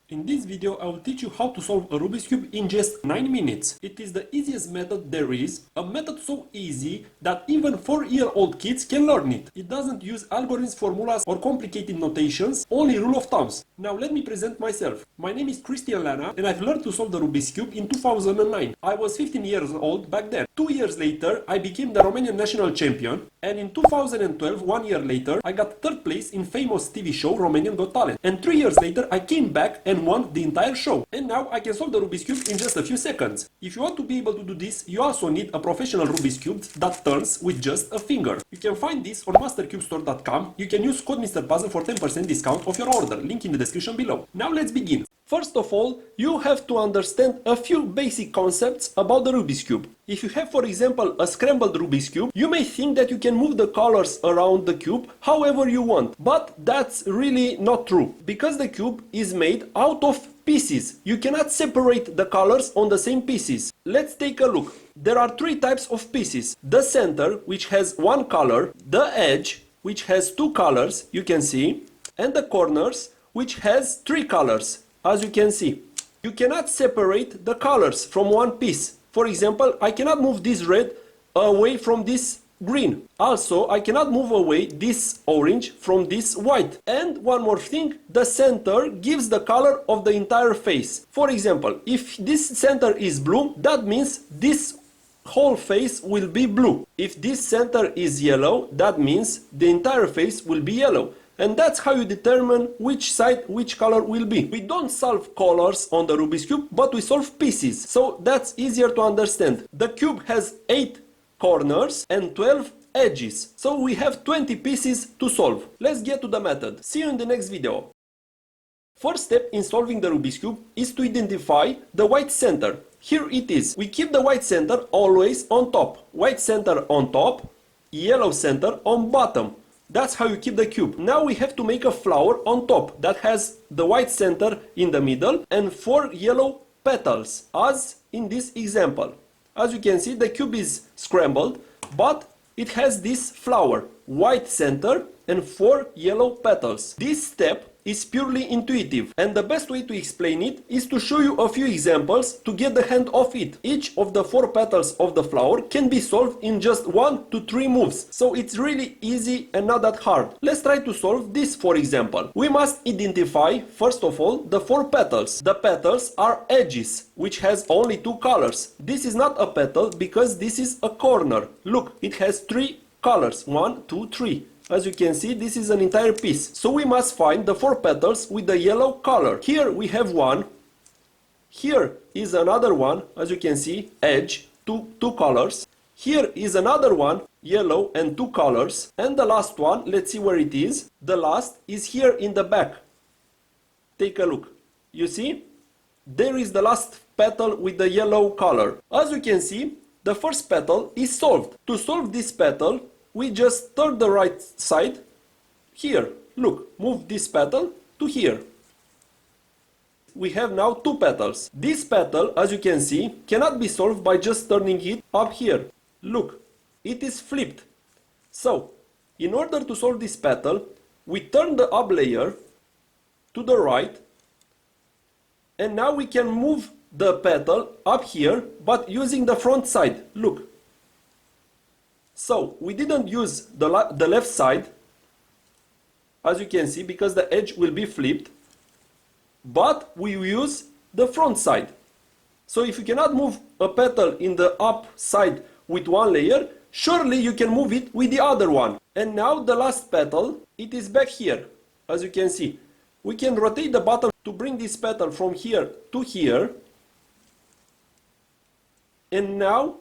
In this video, I will teach you how to solve a Rubik's Cube in just 9 minutes. It is the easiest method there is, a method so easy that even 4-year-old kids can learn it. It doesn't use algorithms, formulas or complicated notations, only rule of thumbs. Now let me present myself. My name is Cristian Lana and I've learned to solve the Rubik's Cube in 2009. I was 15 years old back then. 2 years later, I became the Romanian national champion, and in 2012, 1 year later, I got 3rd place in famous TV show Romanian Got Talent. And 3 years later, I came back and won the entire show. And now I can solve the Rubik's Cube in just a few seconds. If you want to be able to do this, you also need a professional Rubik's Cube that turns with just a finger. You can find this on mastercubestore.com. You can use code Mr. Puzzle for 10% discount of your order, link in the description below. Now let's begin. First of all, you have to understand a few basic concepts about the Rubik's Cube. If you have, for example, a scrambled Rubik's Cube, you may think that you can move the colors around the cube however you want. But that's really not true, because the cube is made out of pieces. You cannot separate the colors on the same pieces. Let's take a look. There are 3 types of pieces. The center, which has 1 color, the edge, which has 2 colors, you can see, and the corners, which has 3 colors. As you can see, you cannot separate the colors from one piece. For example, I cannot move this red away from this green. Also, I cannot move away this orange from this white. And one more thing, the center gives the color of the entire face. For example, if this center is blue, that means this whole face will be blue. If this center is yellow, that means the entire face will be yellow. And that's how you determine which side, which color will be. We don't solve colors on the Rubik's Cube, but we solve pieces. So that's easier to understand. The cube has 8 corners and 12 edges. So we have 20 pieces to solve. Let's get to the method. See you in the next video. First step in solving the Rubik's Cube is to identify the white center. Here it is. We keep the white center always on top. White center on top, yellow center on bottom. That's how you keep the cube. Now we have to make a flower on top that has the white center in the middle and 4 yellow petals, as in this example. As you can see, the cube is scrambled, but it has this flower, white center and 4 yellow petals. This step is purely intuitive, and the best way to explain it is to show you a few examples to get the hang of it. Each of the 4 petals of the flower can be solved in just 1 to 3 moves, so it's really easy and not that hard. Let's try to solve this, for example. We must identify, first of all, the 4 petals. The petals are edges, which has only 2 colors. This is not a petal because this is a corner. Look, it has 3 colors, 1, 2, 3. As you can see, this is an entire piece. So we must find the 4 petals with the yellow color. Here we have one. Here is another one. As you can see, edge, two colors. Here is another one, yellow and 2 colors. And the last one, let's see where it is. The last is here in the back. Take a look. You see? There is the last petal with the yellow color. As you can see, the first petal is solved. To solve this petal, we just turn the right side here. Look, move this petal to here. We have now 2 petals. This petal, as you can see, cannot be solved by just turning it up here. Look, it is flipped. So, in order to solve this petal, we turn the up layer to the right, and now we can move the petal up here, but using the front side. Look. So, we didn't use the left side, as you can see, because the edge will be flipped, but we use the front side. So if you cannot move a petal in the up side with one layer, surely you can move it with the other one. And now the last petal, it is back here, as you can see. We can rotate the bottom to bring this petal from here to here, and now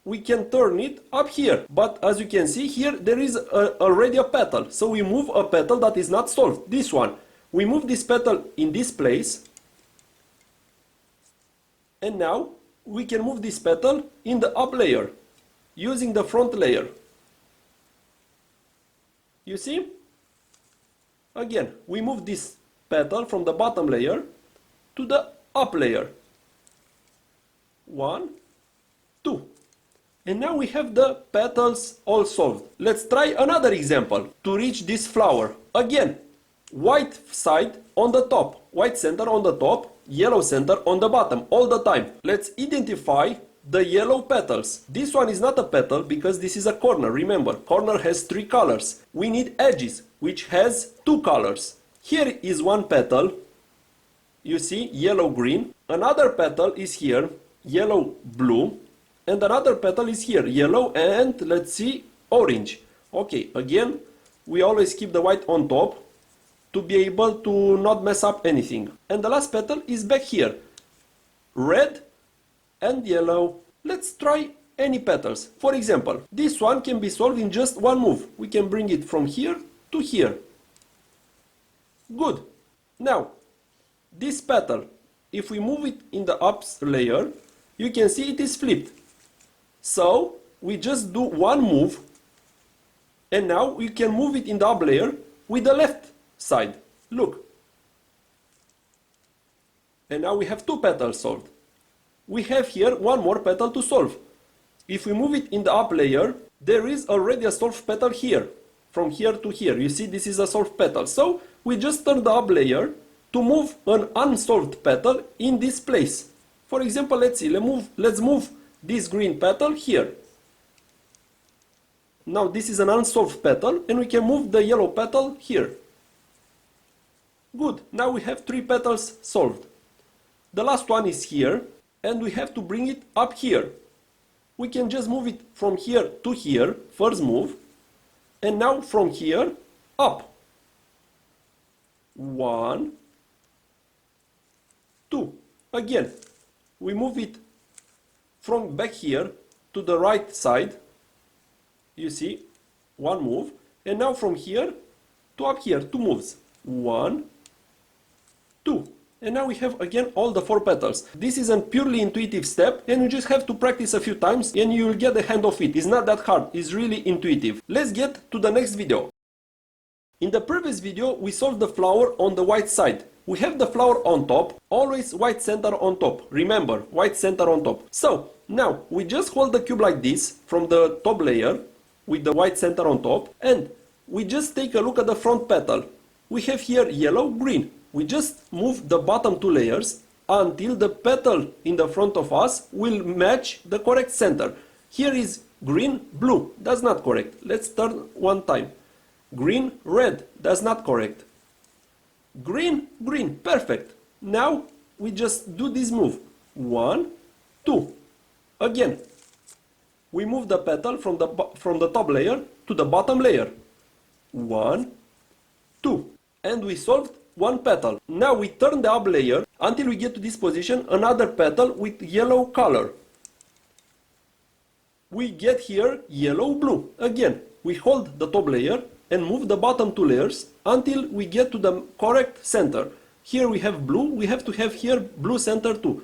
we can turn it up here. But as you can see here, there is already a petal. So we move a petal that is not solved, this one. We move this petal in this place. And now we can move this petal in the up layer, using the front layer. You see? Again, we move this petal from the bottom layer to the up layer. 1, 2. And now we have the petals all solved. Let's try another example to reach this flower. Again, White side on the top, white center on the top, yellow center on the bottom, all the time. Let's identify the yellow petals. This one is not a petal because this is a corner. Remember, corner has 3 colors. We need edges, which has 2 colors. Here is one petal, you see, yellow green. Another petal is here, yellow blue. And another petal is here, yellow and, let's see, orange. Okay, again, we always keep the white on top to be able to not mess up anything. And the last petal is back here, red and yellow. Let's try any petals. For example, this one can be solved in just one move. We can bring it from here to here. Good. Now, this petal, if we move it in the up layer, you can see it is flipped. So, we just do one move, and now we can move it in the up layer with the left side. Look. And now we have 2 petals solved. We have here one more petal to solve. If we move it in the up layer, there is already a solved petal here. From here to here. You see, this is a solved petal. So, we just turn the up layer to move an unsolved petal in this place. For example, let's see, let's move this green petal here. Now this is an unsolved petal and we can move the yellow petal here. Good, now we have 3 petals solved. The last one is here and we have to bring it up here. We can just move it from here to here, first move, and now from here up. 1, 2. Again, we move it from back here to the right side. You see, one move. And now from here to up here, 2 moves. 1, 2. And now we have again all the 4 petals. This is a purely intuitive step and you just have to practice a few times and you will get the hang of it. It's not that hard, it's really intuitive. Let's get to the next video. In the previous video, we solved the flower on the white side. We have the flower on top, always white center on top. Remember, white center on top. So, now we just hold the cube like this from the top layer with the white center on top and we just take a look at the front petal. We have here yellow, green. We just move the bottom 2 layers until the petal in the front of us will match the correct center. Here is green, blue. That's not correct. Let's turn one time. Green, red. That's not correct. Green, green. Perfect. Now we just do this move. 1, 2. Again, we move the petal from the top layer to the bottom layer. 1, 2. And we solved one petal. Now we turn the up layer until we get to this position, another petal with yellow color. We get here yellow, blue. Again, we hold the top layer and move the bottom 2 layers until we get to the correct center. Here we have blue, we have to have here blue center too.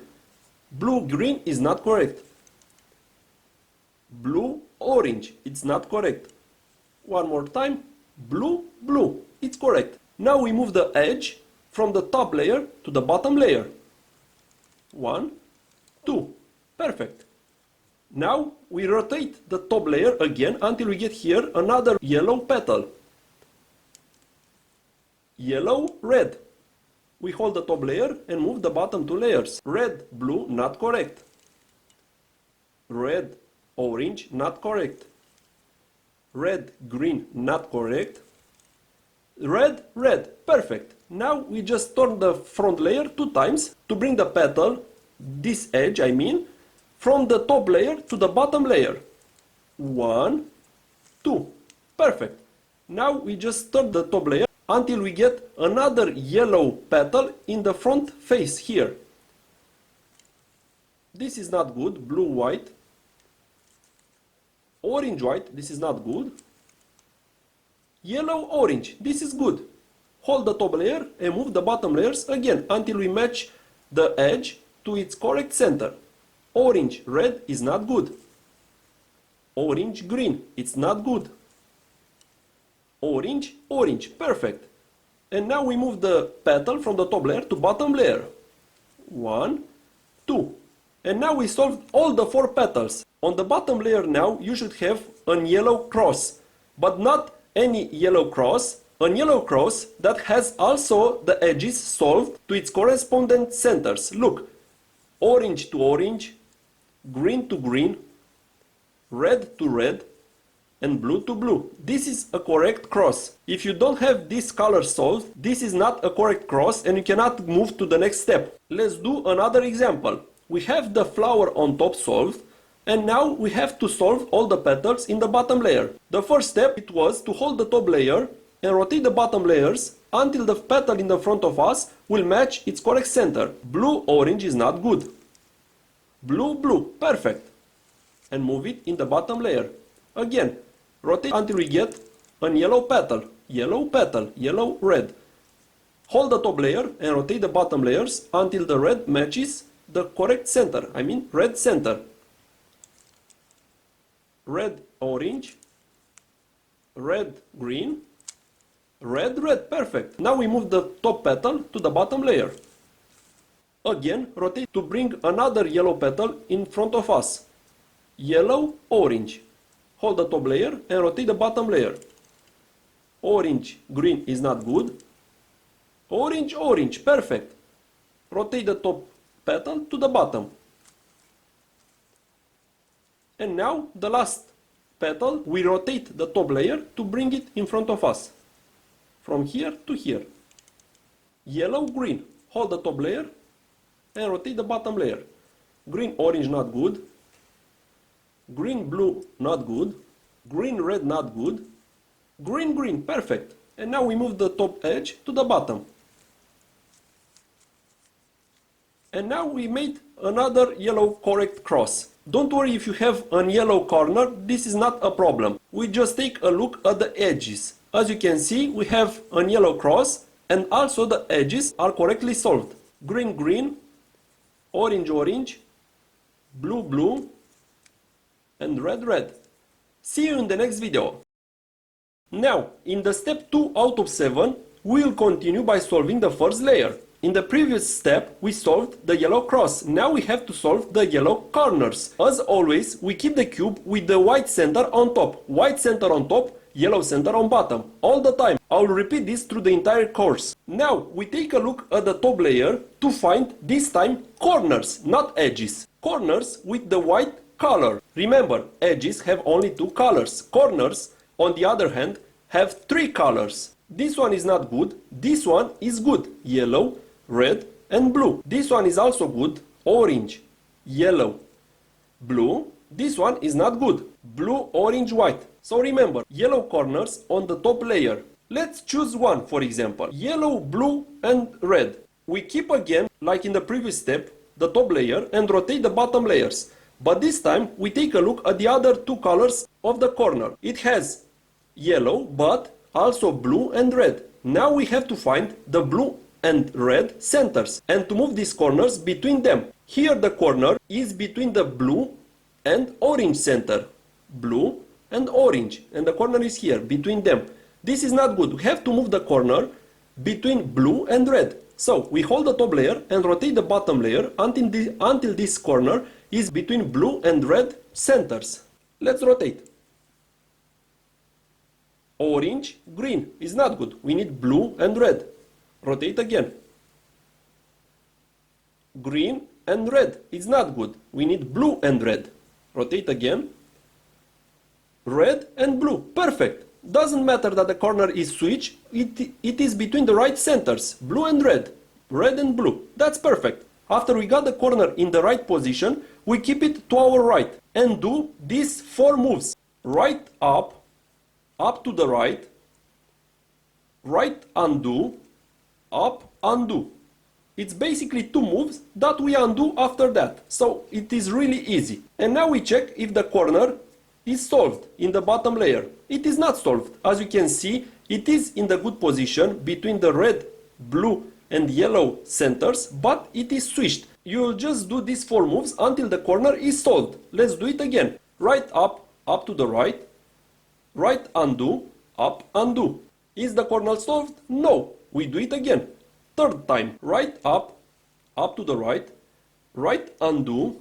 Blue, green is not correct. Blue, orange, it's not correct. One more time, blue, blue, it's correct. Now we move the edge from the top layer to the bottom layer. 1, 2, perfect. Now we rotate the top layer again until we get here another yellow petal. Yellow, red. We hold the top layer and move the bottom 2 layers. Red, blue, not correct. Red, orange, not correct. Red, green, not correct. Red, red, perfect. Now we just turn the front layer 2 times to bring the petal, this edge I mean, from the top layer to the bottom layer. 1, 2, perfect. Now we just turn the top layer until we get another yellow petal in the front face here. This is not good, blue, white. Orange, white, this is not good. Yellow, orange, this is good. Hold the top layer and move the bottom layers again until we match the edge to its correct center. Orange, red is not good. Orange, green, it's not good. Orange, orange, perfect. And now we move the petal from the top layer to bottom layer. 1, 2. And now we solved all the 4 petals. On the bottom layer now you should have a yellow cross, but not any yellow cross, a yellow cross that has also the edges solved to its correspondent centers. Look, orange to orange, green to green, red to red, and blue to blue. This is a correct cross. If you don't have this color solved, this is not a correct cross and you cannot move to the next step. Let's do another example. We have the flower on top solved, and now we have to solve all the petals in the bottom layer. The first step it was to hold the top layer and rotate the bottom layers until the petal in the front of us will match its correct center. Blue orange is not good. Blue blue, perfect. And move it in the bottom layer. Again, rotate until we get a yellow petal, yellow, red. Hold the top layer and rotate the bottom layers until the red matches the correct center, I mean red center. Red, orange, red, green, red, red, perfect. Now we move the top petal to the bottom layer. Again, rotate to bring another yellow petal in front of us. Yellow, orange. Hold the top layer and rotate the bottom layer. Orange, green is not good. Orange, orange, perfect. Rotate the top petal to the bottom. And now the last petal, we rotate the top layer to bring it in front of us. From here to here. Yellow, green. Hold the top layer and rotate the bottom layer. Green, orange, not good. Green, blue, not good. Green, red, not good. Green, green, perfect. And now we move the top edge to the bottom. And now we made another yellow correct cross. Don't worry if you have a yellow corner, this is not a problem. We just take a look at the edges. As you can see, we have a yellow cross and also the edges are correctly solved. Green, green, orange, orange, blue, blue, and red, red. See you in the next video. Now, in the step 2 out of 7, we will continue by solving the first layer. In the previous step, we solved the yellow cross. Now we have to solve the yellow corners. As always, we keep the cube with the white center on top. White center on top, yellow center on bottom. All the time. I will repeat this through the entire course. Now, we take a look at the top layer to find, this time, corners, not edges. Corners with the white color. Remember, edges have only 2 colors. Corners, on the other hand, have 3 colors. This one is not good. This one is good. Yellow, red, and blue. This one is also good. Orange, yellow, blue. This one is not good. Blue, orange, white. So remember, yellow corners on the top layer. Let's choose one, for example. Yellow, blue, and red. We keep again, like in the previous step, the top layer and rotate the bottom layers. But this time, we take a look at the other 2 colors of the corner. It has yellow, but also blue and red. Now we have to find the blue and red centers and to move these corners between them. Here the corner is between the blue and orange center. Blue and orange. And the corner is here between them. This is not good. We have to move the corner between blue and red. So we hold the top layer and rotate the bottom layer until this corner is between blue and red centers. Let's rotate. Orange, green is not good. We need blue and red. Rotate again. Green and red is not good. We need blue and red. Rotate again. Red and blue. Perfect. Doesn't matter that the corner is switched. It is between the right centers. Blue and red. Red and blue. That's perfect. After we got the corner in the right position, we keep it to our right and do these 4 moves. Right up, up to the right, right undo, up undo. It's basically 2 moves that we undo after that. So it is really easy. And now we check if the corner is solved in the bottom layer. It is not solved. As you can see, it is in the good position between the red, blue and yellow centers, but it is switched. You will just do these 4 moves until the corner is solved. Let's do it again. Right up, up to the right, right undo, up undo. Is the corner solved? No. We do it again. 3rd time. Right up to the right, right undo,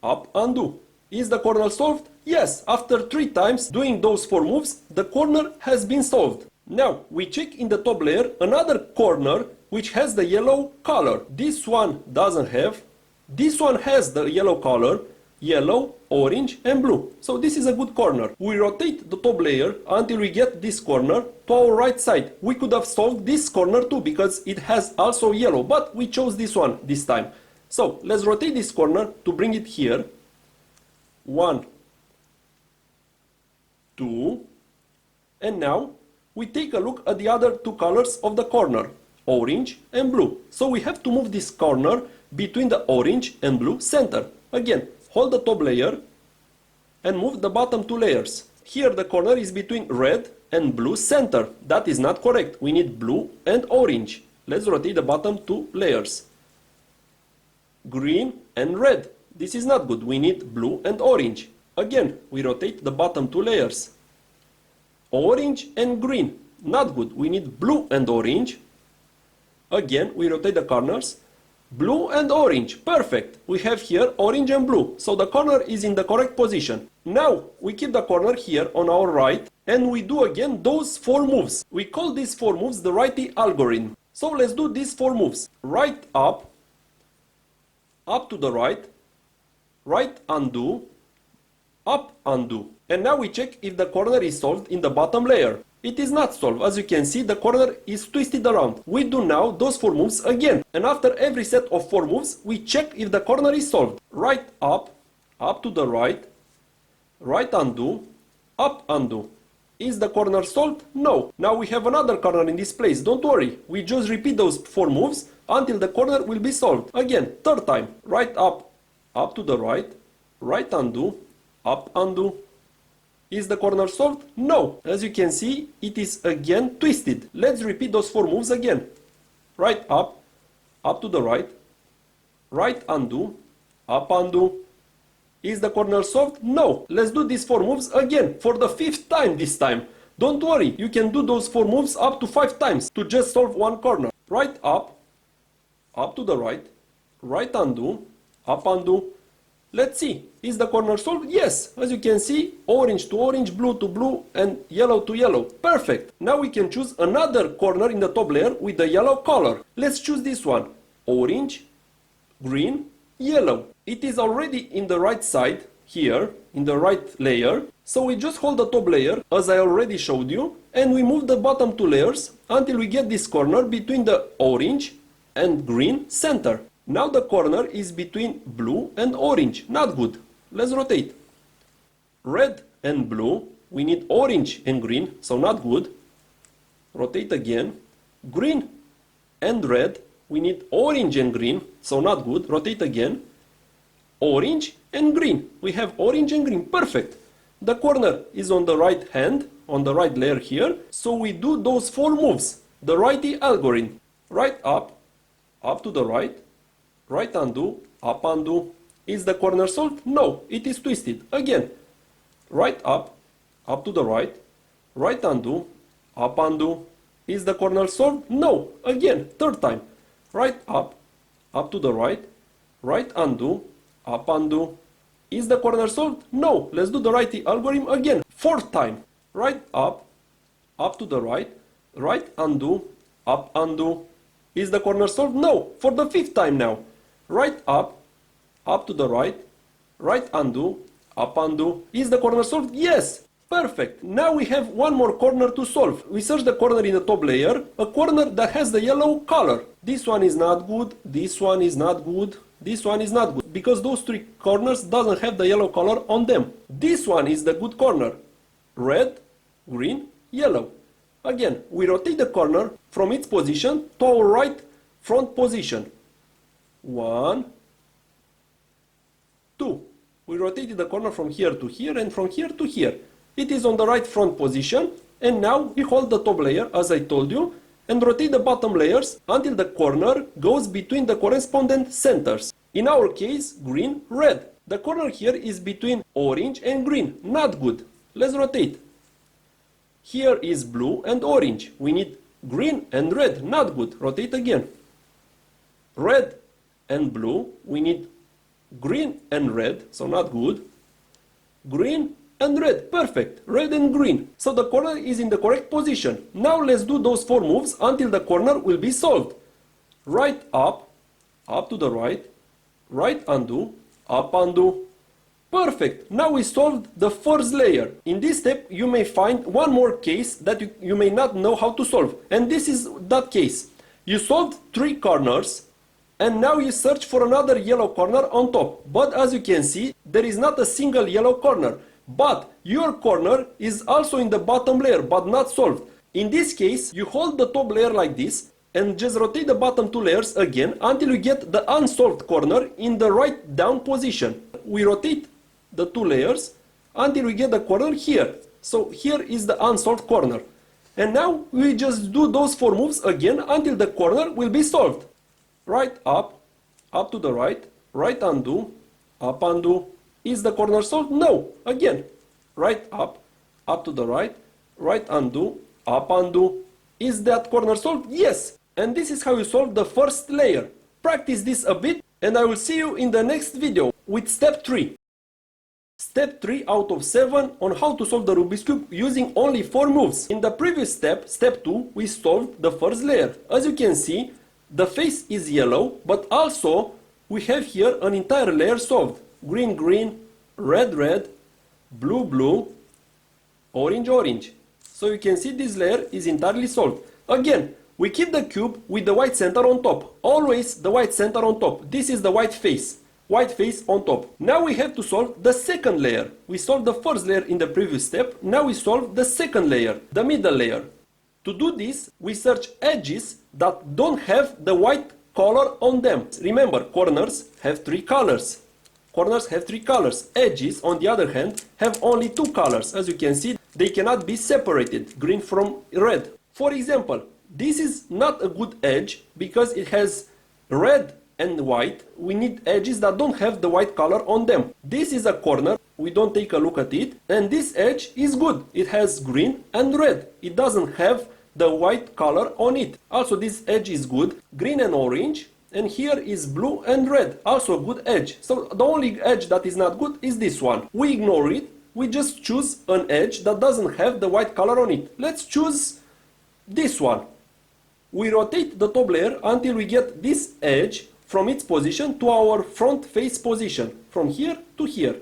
up undo. Is the corner solved? Yes. After 3 times doing those 4 moves, the corner has been solved. Now we check in the top layer another corner which has the yellow color. This one doesn't have. This one has the yellow color, yellow, orange and blue. So this is a good corner. We rotate the top layer until we get this corner to our right side. We could have solved this corner too because it has also yellow, but we chose this one this time. So let's rotate this corner to bring it here. 1, 2, and now we take a look at the other two colors of the corner, orange and blue. So we have to move this corner between the orange and blue center. Again, hold the top layer and move the bottom two layers. Here the corner is between red and blue center. That is not correct. We need blue and orange. Let's rotate the bottom two layers. Green and red. This is not good. We need blue and orange. Again, we rotate the bottom two layers. Orange and green. Not good. We need blue and orange. Again, we rotate the corners. Blue and orange. Perfect. We have here orange and blue. So the corner is in the correct position. Now we keep the corner here on our right and we do again those 4 moves. We call these 4 moves the righty algorithm. So let's do these 4 moves. Right up, up to the right, right undo, up undo. And now we check if the corner is solved in the bottom layer. It is not solved. As you can see, the corner is twisted around. We do now those 4 moves again. And after every set of 4 moves, we check if the corner is solved. Right up, up to the right, right undo, up undo. Is the corner solved? No. Now we have another corner in this place. Don't worry. We just repeat those 4 moves until the corner will be solved. Again, 3rd time. Right up, up to the right, right undo, up undo. Is the corner solved? No. As you can see, it is again twisted. Let's repeat those 4 moves again. Right up, up to the right, right undo, up undo. Is the corner solved? No. Let's do these 4 moves again for the 5th time this time. Don't worry, you can do those 4 moves up to 5 times to just solve one corner. Right up to the right, right undo, up undo. Let's see, is the corner solved? Yes, as you can see, orange to orange, blue to blue and yellow to yellow. Perfect. Now we can choose another corner in the top layer with the yellow color. Let's choose this one. Orange, green, yellow. It is already in the right side, here, in the right layer. So we just hold the top layer, as I already showed you, and we move the bottom 2 layers until we get this corner between the orange and green center. Now the corner is between blue and orange. Not good. Let's rotate. Red and blue. We need orange and green, so not good. Rotate again. Green and red. We need orange and green, so not good. Rotate again. Orange and green. We have orange and green. Perfect. The corner is on the right hand, on the right layer here. So we do those 4 moves. The righty algorithm. Right up to the right. Right undo, up undo. Is the corner solved? No, it is twisted. Again, right up to the right, right undo, up undo. Is the corner solved? No, again, 3rd time. Right up to the right, right undo, up undo. Is the corner solved? No, let's do the righty algorithm again, 4th time. Right up to the right, right undo, up undo. Is the corner solved? No, for the 5th time now. Right up to the right, right undo, up undo. Is the corner solved? Yes! Perfect! Now we have one more corner to solve. We search the corner in the top layer, a corner that has the yellow color. This one is not good, this one is not good, this one is not good, because those 3 corners doesn't have the yellow color on them. This one is the good corner. Red, green, yellow. Again, we rotate the corner from its position to our right front position. 1, 2. We rotated the corner from here to here and from here to here. It is on the right front position, and now we hold the top layer as I told you and rotate the bottom layers until the corner goes between the correspondent centers. In our case, green, red. The corner here is between orange and green. Not good. Let's rotate. Here is blue and orange. We need green and red. Not good. Rotate again. Red and blue. We need green and red. So not good. Green and red. Perfect. Red and green. So the corner is in the correct position. Now let's do those 4 moves until the corner will be solved. Right up, up to the right, right undo, up undo. Perfect. Now we solved the first layer. In this step you may find one more case that you may not know how to solve. And this is that case. You solved 3 corners and now you search for another yellow corner on top. But as you can see, there is not a single yellow corner. But your corner is also in the bottom layer but not solved. In this case, you hold the top layer like this and just rotate the bottom 2 layers again until you get the unsolved corner in the right down position. We rotate the 2 layers until we get the corner here. So here is the unsolved corner. And now we just do those 4 moves again until the corner will be solved. Right up, up to the right, right undo, up undo. Is the corner solved? No. Again, right up to the right, right undo, up undo. Is that corner solved? Yes. And this is how you solve the first layer. Practice this a bit and I will see you in the next video with step 3. Step 3 out of 7 on how to solve the Rubik's Cube using only 4 moves. In the previous step, step 2, we solved the first layer. As you can see, the face is yellow, but also we have here an entire layer solved. Green, green, red, red, blue, blue, orange, orange. So you can see this layer is entirely solved. Again, we keep the cube with the white center on top. Always the white center on top. This is the white face. White face on top. Now we have to solve the second layer. We solved the first layer in the previous step. Now we solve the second layer, the middle layer. To do this, we search edges that don't have the white color on them. Remember, corners have 3 colors. Corners have 3 colors. Edges, on the other hand, have only 2 colors. As you can see, they cannot be separated, green from red. For example, this is not a good edge because it has red and white. We need edges that don't have the white color on them. This is a corner, we don't take a look at it, and this edge is good. It has green and red. It doesn't have the white color on it. Also this edge is good, green and orange, and here is blue and red, also a good edge. So the only edge that is not good is this one. We ignore it, we just choose an edge that doesn't have the white color on it. Let's choose this one. We rotate the top layer until we get this edge from its position to our front face position, from here to here.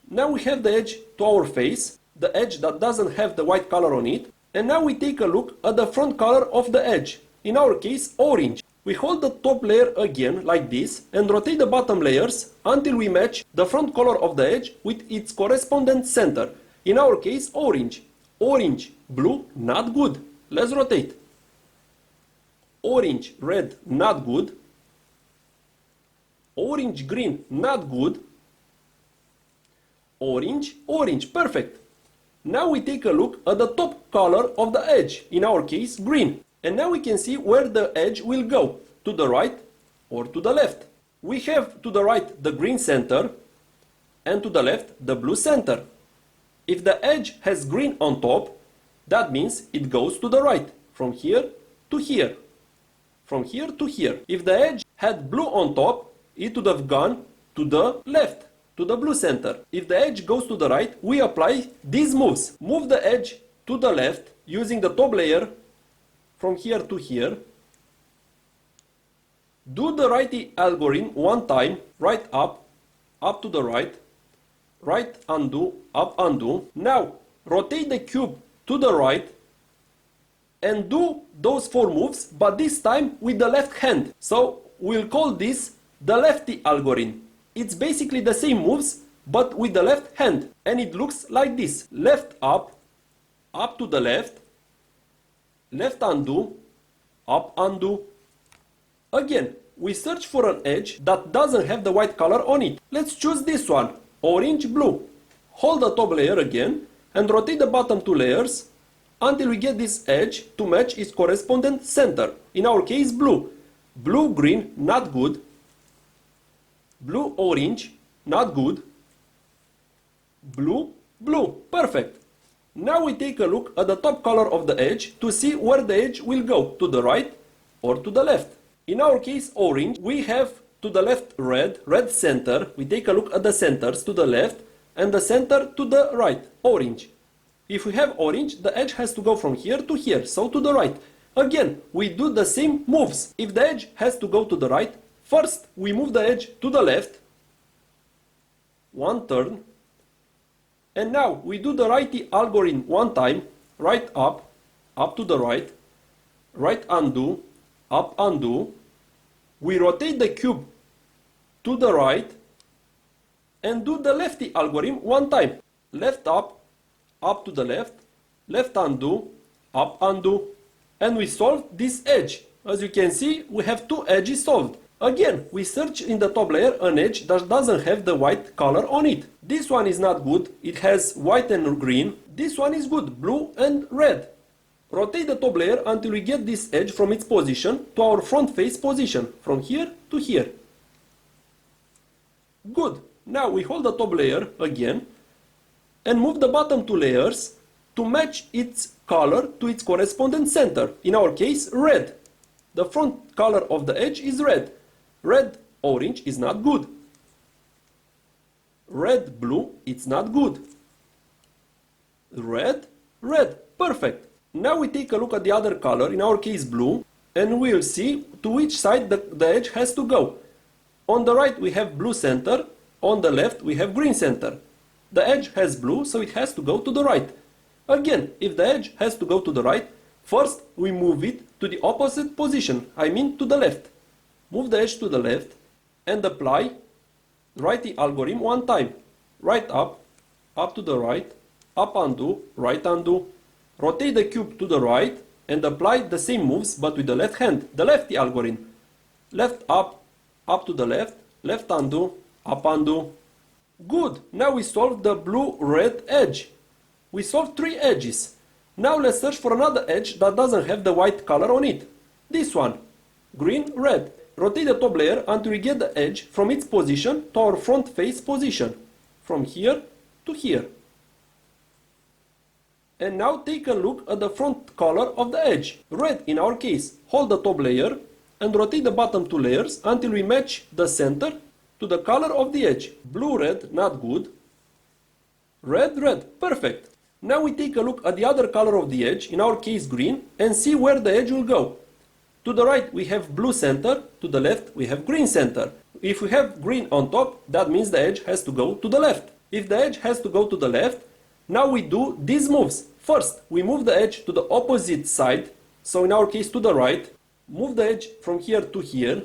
Now we have the edge to our face, the edge that doesn't have the white color on it, and now we take a look at the front color of the edge, in our case orange. We hold the top layer again like this and rotate the bottom layers until we match the front color of the edge with its correspondent center, in our case orange. Orange, blue, not good. Let's rotate. Orange, red, not good. Orange, green, not good. Orange, orange, perfect. Now we take a look at the top color of the edge, in our case green. And now we can see where the edge will go, to the right or to the left. We have to the right the green center and to the left the blue center. If the edge has green on top, that means it goes to the right, from here to here. From here to here. If the edge had blue on top, it would have gone to the left, to the blue center. If the edge goes to the right, we apply these moves. Move the edge to the left using the top layer from here to here. Do the righty algorithm one time, right up to the right, right undo, up undo. Now rotate the cube to the right and do those 4 moves, but this time with the left hand. So we'll call this the lefty algorithm. It's basically the same moves, but with the left hand. And it looks like this. Left up to the left, left undo, up undo. Again, we search for an edge that doesn't have the white color on it. Let's choose this one, orange, blue. Hold the top layer again and rotate the bottom 2 layers until we get this edge to match its correspondent center. In our case, blue. Blue, green, not good. Blue, orange, not good. Blue, blue, perfect. Now we take a look at the top color of the edge to see where the edge will go, to the right or to the left. In our case, orange, we have to the left red, red center. We take a look at the centers to the left, and the center to the right, orange. If we have orange, the edge has to go from here to here, so to the right. Again, we do the same moves. If the edge has to go to the right, first we move the edge to the left, one turn, and now we do the righty algorithm one time, right up, up to the right, right undo, up undo. We rotate the cube to the right and do the lefty algorithm one time, left up to the left, left undo, up undo, and we solve this edge. As you can see, we have two edges solved. Again, we search in the top layer an edge that doesn't have the white color on it. This one is not good, it has white and green. This one is good, blue and red. Rotate the top layer until we get this edge from its position to our front face position, from here to here. Good. Now we hold the top layer again and move the bottom two layers to match its color to its corresponding center. In our case, red. The front color of the edge is red. Red, orange is not good. Red, blue, it's not good. Red, red, perfect. Now we take a look at the other color, in our case blue, and we'll see to which side the edge has to go. On the right we have blue center, on the left we have green center. The edge has blue, so it has to go to the right. Again, if the edge has to go to the right, first we move it to the opposite position, I mean to the left. Move the edge to the left and apply righty algorithm one time. Right up to the right, up undo, right undo. Rotate the cube to the right and apply the same moves but with the left hand, the lefty algorithm. Left up to the left, left undo, up undo. Good, now we solved the blue-red edge. We solved three edges. Now let's search for another edge that doesn't have the white color on it. This one, green-red. Rotate the top layer until we get the edge from its position to our front face position, from here to here. And now take a look at the front color of the edge, red in our case. Hold the top layer and rotate the bottom two layers until we match the center to the color of the edge. Blue-red, not good. Red-red, perfect. Now we take a look at the other color of the edge, in our case green, and see where the edge will go. To the right we have blue center, to the left we have green center. If we have green on top, that means the edge has to go to the left. If the edge has to go to the left, now we do these moves. First, we move the edge to the opposite side, so in our case to the right. Move the edge from here to here.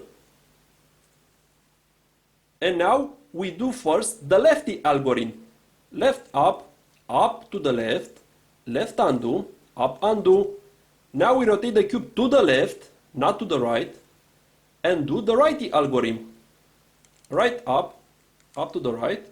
And now we do first the lefty algorithm. Left up to the left, left undo, up undo. Now we rotate the cube to the left, not to the right, and do the righty algorithm. Right up to the right,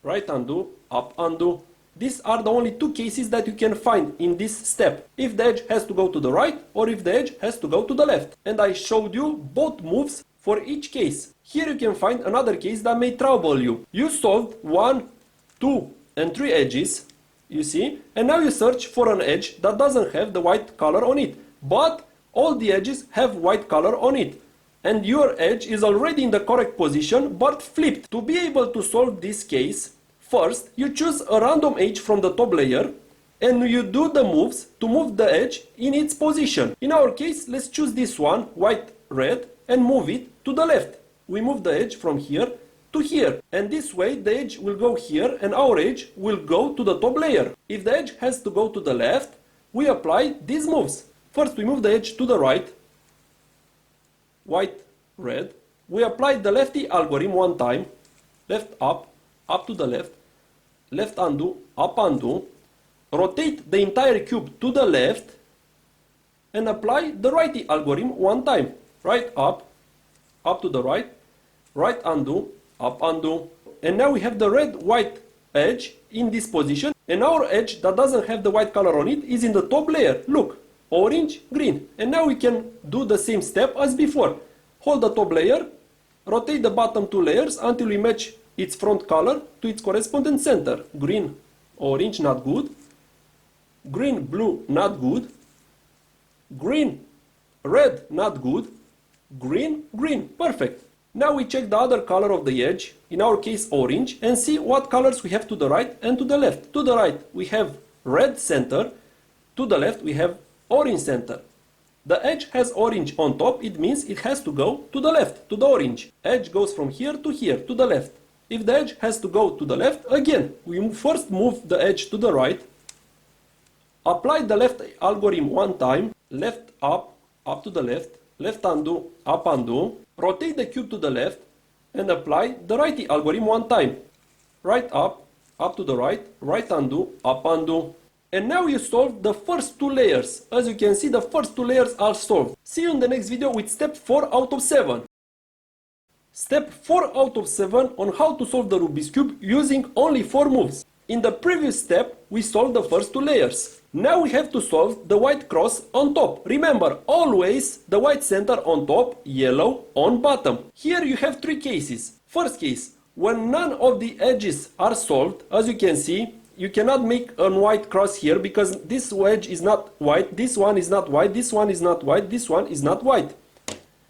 right undo, up undo. These are the only two cases that you can find in this step. If the edge has to go to the right or if the edge has to go to the left. And I showed you both moves for each case. Here you can find another case that may trouble you. You solved 1, 2 and 3 edges, you see, and now you search for an edge that doesn't have the white color on it. But all the edges have white color on it. And your edge is already in the correct position but flipped. To be able to solve this case, first you choose a random edge from the top layer and you do the moves to move the edge in its position. In our case, let's choose this one, white, red, and move it to the left. We move the edge from here to here, and this way the edge will go here and our edge will go to the top layer. If the edge has to go to the left, we apply these moves. First we move the edge to the right, white, red. We apply the lefty algorithm one time, left up to the left, left undo, up undo. Rotate the entire cube to the left and apply the righty algorithm one time. Right up to the right, right undo, up undo. And now we have the red-white edge in this position. And our edge that doesn't have the white color on it is in the top layer. Look, orange, green. And now we can do the same step as before. Hold the top layer, rotate the bottom two layers until we match its front color to its corresponding center. Green, orange, not good. Green, blue, not good. Green, red, not good. Green, green, perfect. Now we check the other color of the edge, in our case orange, and see what colors we have to the right and to the left. To the right we have red center, to the left we have orange center. The edge has orange on top, it means it has to go to the left, to the orange. Edge goes from here, to the left. If the edge has to go to the left, again, we first move the edge to the right, apply the left algorithm one time, left up to the left undo, up undo, rotate the cube to the left, and apply the right algorithm one time. Right up to the right undo, up undo. And now you solve the first two layers. As you can see, the first two layers are solved. See you in the next video with step 4 out of 7. Step 4 out of 7 on how to solve the Rubik's Cube using only 4 moves. In the previous step, we solved the first two layers. Now we have to solve the white cross on top. Remember, always the white center on top, yellow on bottom. Here you have 3 cases. First case, when none of the edges are solved, as you can see, you cannot make a white cross here because this wedge is not white, this one is not white, this one is not white, this one is not white.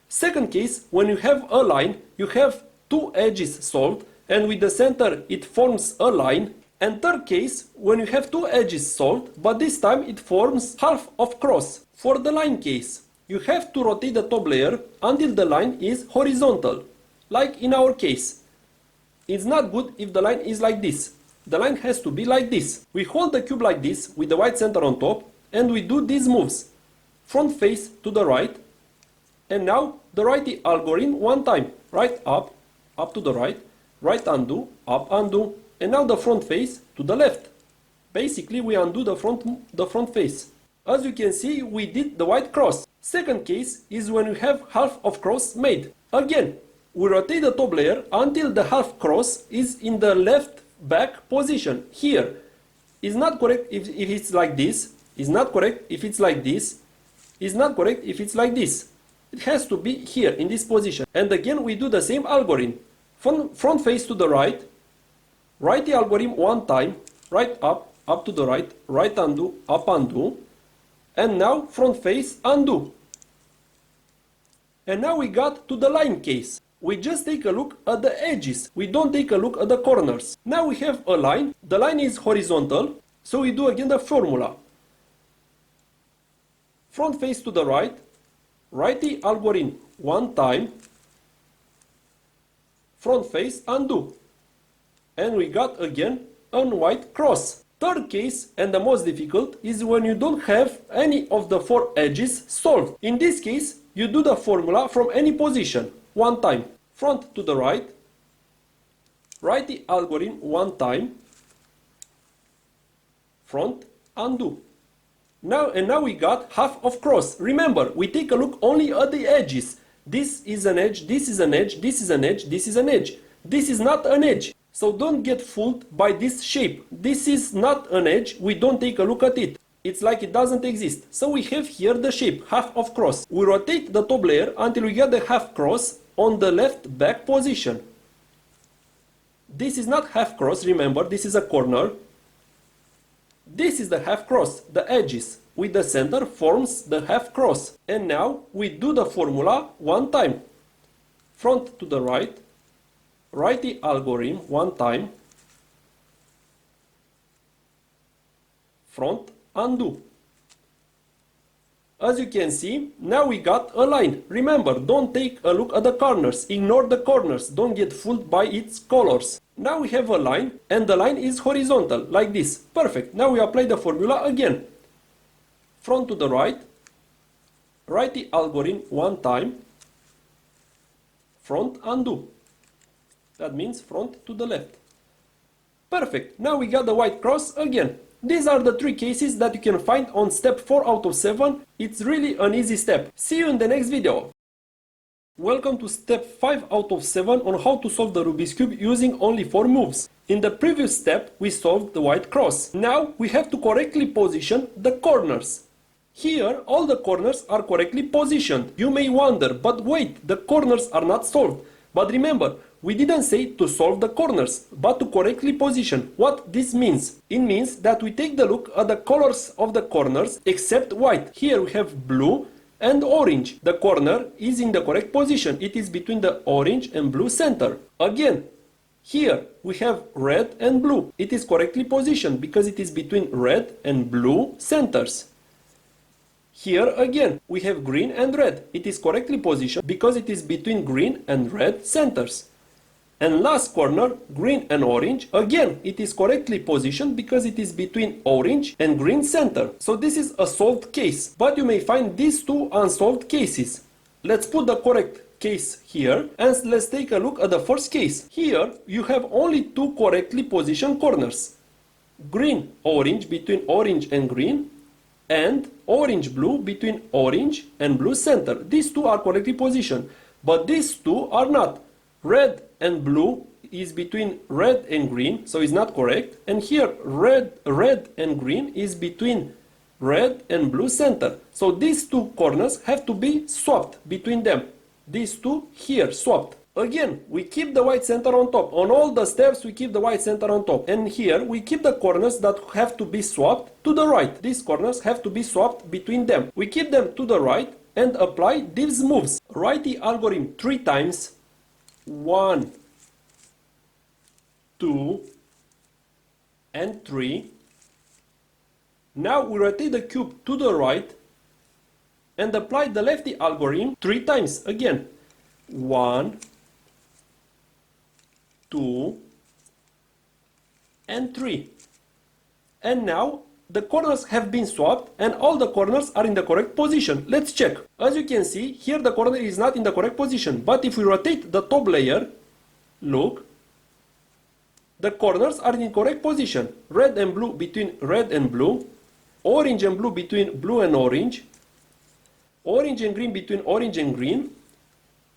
Second case, when you have a line, you have 2 edges solved and with the center it forms a line. And third case, when you have 2 edges solved, but this time it forms half of cross. For the line case, you have to rotate the top layer until the line is horizontal, like in our case. It's not good if the line is like this. The line has to be like this. We hold the cube like this with the white center on top and we do these moves. Front face to the right, and now the righty algorithm one time. Right up to the right undo, up undo, and now the front face to the left. Basically we undo the front face. As you can see, we did the white cross. Second case is when you have half of cross made. Again, we rotate the top layer until the half cross is in the left back position. Here is not correct if it's like this, is not correct if it's like this, is not correct if it's like this. It has to be here in this position. And again we do the same algorithm. Front face to the right, righty algorithm one time, right up to the right undo, up undo, and now front face undo. And now we got to the line case. We just take a look at the edges. We don't take a look at the corners. Now we have a line. The line is horizontal. So we do again the formula. Front face to the right. Righty algorithm one time. Front face undo. And we got again a white cross. Third case, and the most difficult, is when you don't have any of the 4 edges solved. In this case, you do the formula from any position. One time, front to the right, righty algorithm one time, front, undo. Now we got half of cross. Remember, we take a look only at the edges. This is an edge, this is an edge, this is an edge, this is an edge. This is not an edge. So don't get fooled by this shape. This is not an edge, we don't take a look at it. It's like it doesn't exist. So we have here the shape, half of cross. We rotate the top layer until we get the half cross on the left back position. This is not half cross, remember, this is a corner. This is the half cross, the edges with the center forms the half cross. And now we do the formula one time. Front to the right, righty algorithm one time, front, undo. As you can see, now we got a line. Remember, don't take a look at the corners. Ignore the corners. Don't get fooled by its colors. Now we have a line, and the line is horizontal, like this. Perfect. Now we apply the formula again. Front to the right, righty algorithm one time, front, undo. That means front to the left. Perfect. Now we got the white cross again. These are the 3 cases that you can find on step 4 out of 7. It's really an easy step. See you in the next video. Welcome to step 5 out of 7 on how to solve the Rubik's Cube using only 4 moves. In the previous step we solved the white cross. Now we have to correctly position the corners. Here all the corners are correctly positioned. You may wonder, but wait, the corners are not solved. But remember, we didn't say to solve the corners, but to correctly position. What this means? It means that we take the look at the colors of the corners except white. Here we have blue, and orange. The corner is in the correct position. It is between the orange and blue center. Again, here we have red and blue. It is correctly positioned because it is between red and blue centers. Here again we have green and red. It is correctly positioned because it is between green and red centers. And last corner, green and orange, again it is correctly positioned because it is between orange and green center. So this is a solved case, but you may find these two unsolved cases. Let's put the correct case here and let's take a look at the first case. Here you have only two correctly positioned corners. Green orange between orange and green, and orange blue between orange and blue center. These two are correctly positioned, but these two are not. Red and blue is between red and green, so it's not correct. And here red and green is between red and blue center. So these two corners have to be swapped between them. These two here swapped. Again, we keep the white center on top. On all the steps we keep the white center on top. And here we keep the corners that have to be swapped to the right. These corners have to be swapped between them. We keep them to the right and apply these moves. Write the algorithm 3 times. 1, 2, and 3. Now we rotate the cube to the right and apply the lefty algorithm 3 times again. 1, 2, and 3. And now the corners have been swapped and all the corners are in the correct position. Let's check. As you can see, here the corner is not in the correct position, but if we rotate the top layer, look, the corners are in correct position. Red and blue between red and blue, orange and blue between blue and orange, orange and green between orange and green,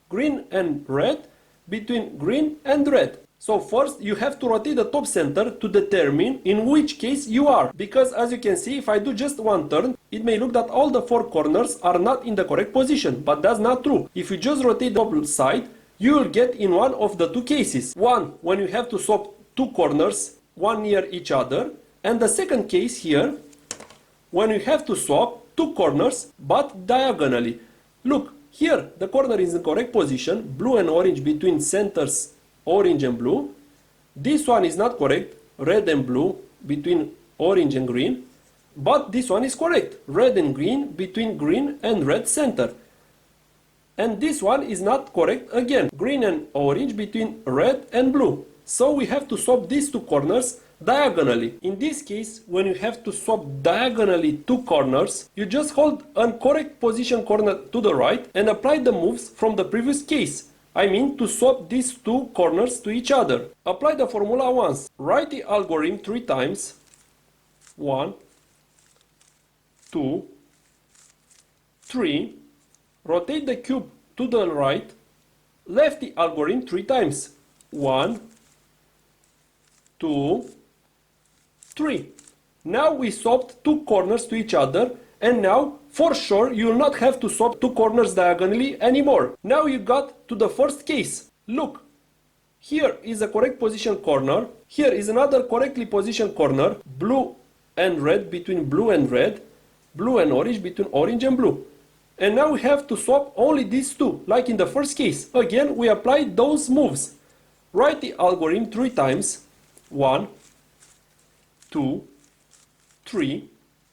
green and red between green and red. So first you have to rotate the top center to determine in which case you are. Because as you can see, if I do just one turn, it may look that all the 4 corners are not in the correct position. But that's not true. If you just rotate the top side, you will get in one of the 2 cases. One, when you have to swap 2 corners, one near each other. And the second case here, when you have to swap 2 corners, but diagonally. Look, here the corner is in the correct position, blue and orange between centers, orange and blue. This one is not correct, red and blue between orange and green. But this one is correct, red and green between green and red center. And this one is not correct again, green and orange between red and blue. So we have to swap these 2 corners diagonally. In this case, when you have to swap diagonally 2 corners, you just hold a correct position corner to the right and apply the moves from the previous case. I mean to swap these 2 corners to each other. Apply the formula once. Write the algorithm 3 times. 1, 2, 3. Rotate the cube to the right. Lefty algorithm 3 times. 1, 2, 3. Now we swapped 2 corners to each other, and now for sure you will not have to swap 2 corners diagonally anymore. Now you got to the first case. Look, here is a correct position corner, here is another correctly positioned corner, blue and red between blue and red, blue and orange between orange and blue. And now we have to swap only these 2, like in the first case. Again, we apply those moves. Write the algorithm 3 times. 1, 2, 3.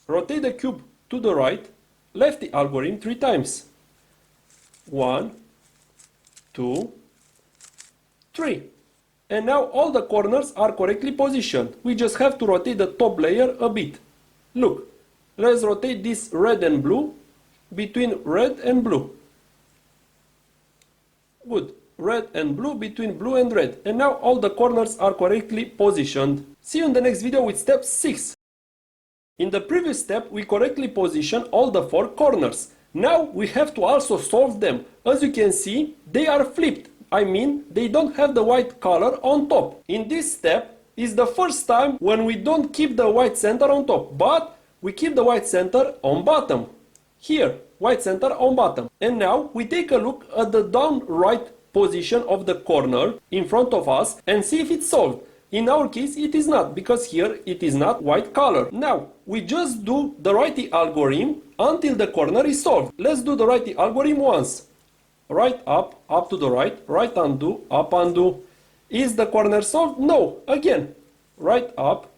Rotate the cube to the right. Lefty algorithm 3 times. 1, 2, 3. And now all the corners are correctly positioned. We just have to rotate the top layer a bit. Look, let's rotate this red and blue between red and blue. Good. Red and blue between blue and red. And now all the corners are correctly positioned. See you in the next video with step 6. In the previous step, we correctly positioned all the 4 corners. Now we have to also solve them. As you can see, they are flipped. I mean, they don't have the white color on top. In this step is the first time when we don't keep the white center on top, but we keep the white center on bottom. Here, white center on bottom. And now we take a look at the down right position of the corner in front of us and see if it's solved. In our case, it is not, because here it is not white color. Now, we just do the righty algorithm until the corner is solved. Let's do the righty algorithm once. Right up, up to the right undo, up undo. Is the corner solved? No. Again, right up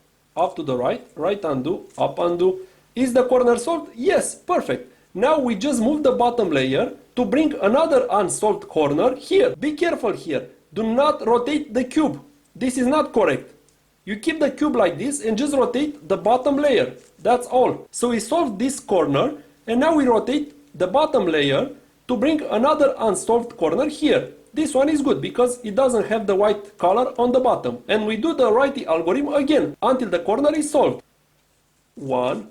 to the right undo, up undo. Is the corner solved? Yes, perfect. Now we just move the bottom layer to bring another unsolved corner here. Be careful here. Do not rotate the cube. This is not correct. You keep the cube like this and just rotate the bottom layer. That's all. So we solved this corner and now we rotate the bottom layer to bring another unsolved corner here. This one is good because it doesn't have the white color on the bottom. And we do the righty algorithm again until the corner is solved. 1.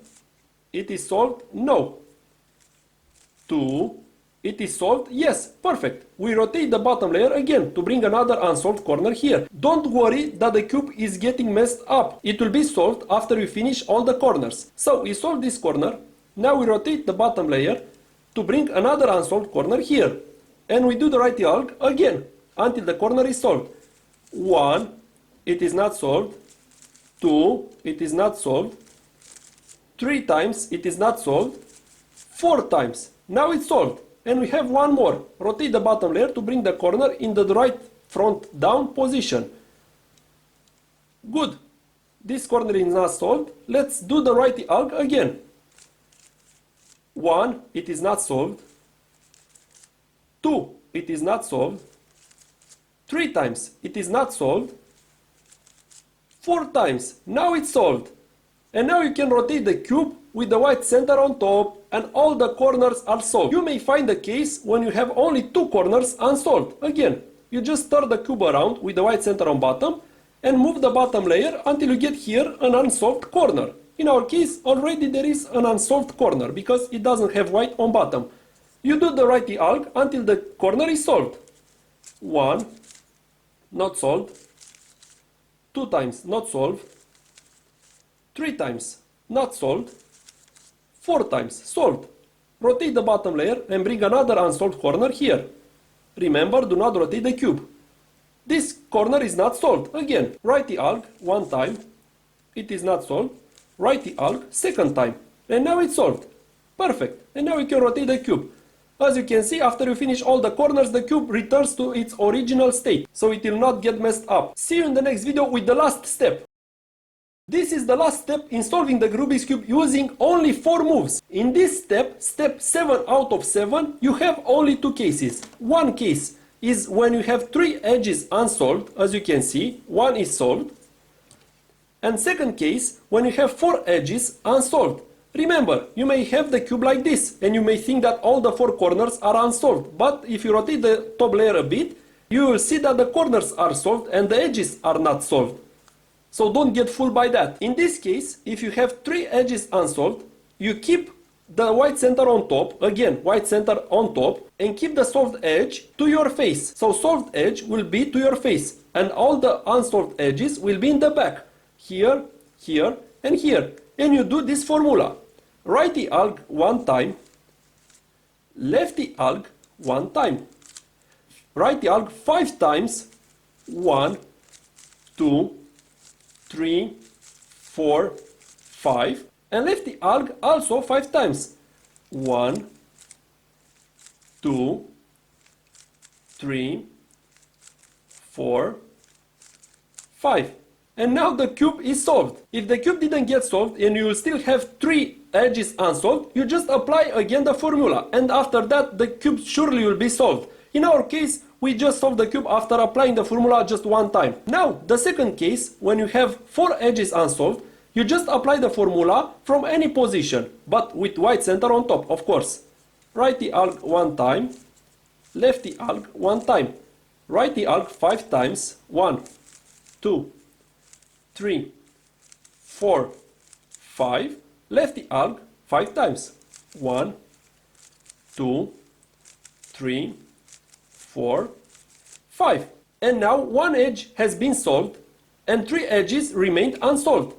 It is solved? No. 2. It is solved? Yes, perfect. We rotate the bottom layer again to bring another unsolved corner here. Don't worry that the cube is getting messed up. It will be solved after we finish all the corners. So we solve this corner. Now we rotate the bottom layer to bring another unsolved corner here. And we do the righty alg again until the corner is solved. 1. It is not solved. 2. It is not solved. 3 times it is not solved. 4 times. Now it's solved. And we have one more. Rotate the bottom layer to bring the corner in the right front down position. Good. This corner is not solved. Let's do the righty alg again. 1. It is not solved. 2. It is not solved. 3 times it is not solved. 4 times. Now it's solved. And now you can rotate the cube with the white center on top and all the corners are solved. You may find the case when you have only 2 corners unsolved. Again, you just turn the cube around with the white center on bottom and move the bottom layer until you get here an unsolved corner. In our case, already there is an unsolved corner because it doesn't have white on bottom. You do the righty alg until the corner is solved. 1. Not solved. 2 times not solved. 3 times not solved. 4 times solved. Rotate the bottom layer and bring another unsolved corner here. Remember, do not rotate the cube. This corner is not solved. Again, righty alg 1 time. It is not solved. Righty alg 2nd time. And now it's solved. Perfect. And now we can rotate the cube. As you can see, after you finish all the corners, the cube returns to its original state. So it will not get messed up. See you in the next video with the last step. This is the last step in solving the Rubik's Cube using only 4 moves. In this step, step 7 out of 7, you have only 2 cases. One case is when you have 3 edges unsolved, as you can see, 1 is solved. And second case, when you have 4 edges unsolved. Remember, you may have the cube like this, and you may think that all the 4 corners are unsolved. But if you rotate the top layer a bit, you will see that the corners are solved and the edges are not solved. So don't get fooled by that. In this case, if you have 3 edges unsolved, you keep the white center on top, again, white center on top, and keep the solved edge to your face. So solved edge will be to your face, and all the unsolved edges will be in the back. Here, here, and here. And you do this formula. Righty alg 1 time, lefty alg 1 time. Righty alg 5 times, 1, 2, 3, 4, 5, and lefty alg also 5 times. 1, 2, 3, 4, 5. And now the cube is solved. If the cube didn't get solved and you still have 3 edges unsolved, you just apply again the formula. And after that, the cube surely will be solved. In our case, we just solved the cube after applying the formula just 1 time. Now, the second case, when you have 4 edges unsolved, you just apply the formula from any position, but with white center on top, of course. Righty alg 1 time, lefty alg 1 time. Righty alg 5 times, 1, 2, 3, 4, 5. Lefty alg 5 times. 1, 2, 3, 4, 5. And now one edge has been solved and 3 edges remained unsolved.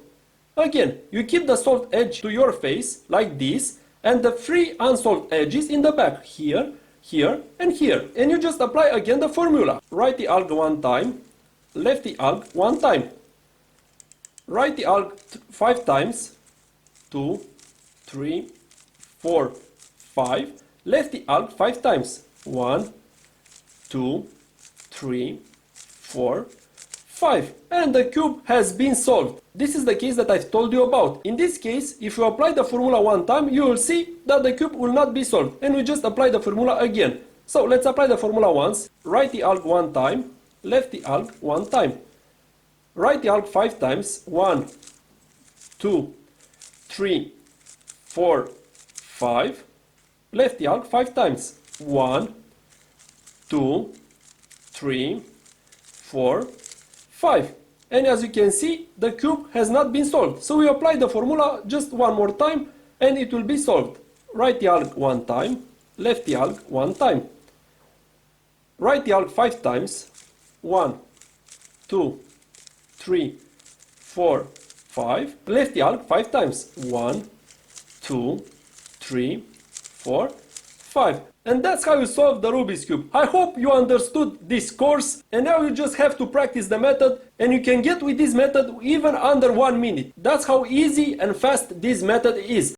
Again, you keep the solved edge to your face like this and the 3 unsolved edges in the back here, here and here. And you just apply again the formula. Righty alg 1 time, lefty alg 1 time. Right the alg 5 times. 2, 3, 4, 5. Left the alg 5 times. 1, 2, 3, 4, 5. And the cube has been solved. This is the case that I've told you about. In this case, if you apply the formula one time, you will see that the cube will not be solved. And we just apply the formula again. So let's apply the formula once. Write the alg one time. Left the alg one time. Write the alg 5 times. 1, 2, 3, 4, 5. Left the alg 5 times. 1, 2, 3, 4, 5. And as you can see, the cube has not been solved. So we apply the formula just one more time and it will be solved. Write the alg one time. Left the alg one time. Write the alg 5 times. 1, 2, 3, 4, 5. Left the alg 5 times. 1, 2, 3, 4, 5. And that's how you solve the Rubik's Cube. I hope you understood this course, and now you just have to practice the method, and you can get with this method even under 1 minute. That's how easy and fast this method is.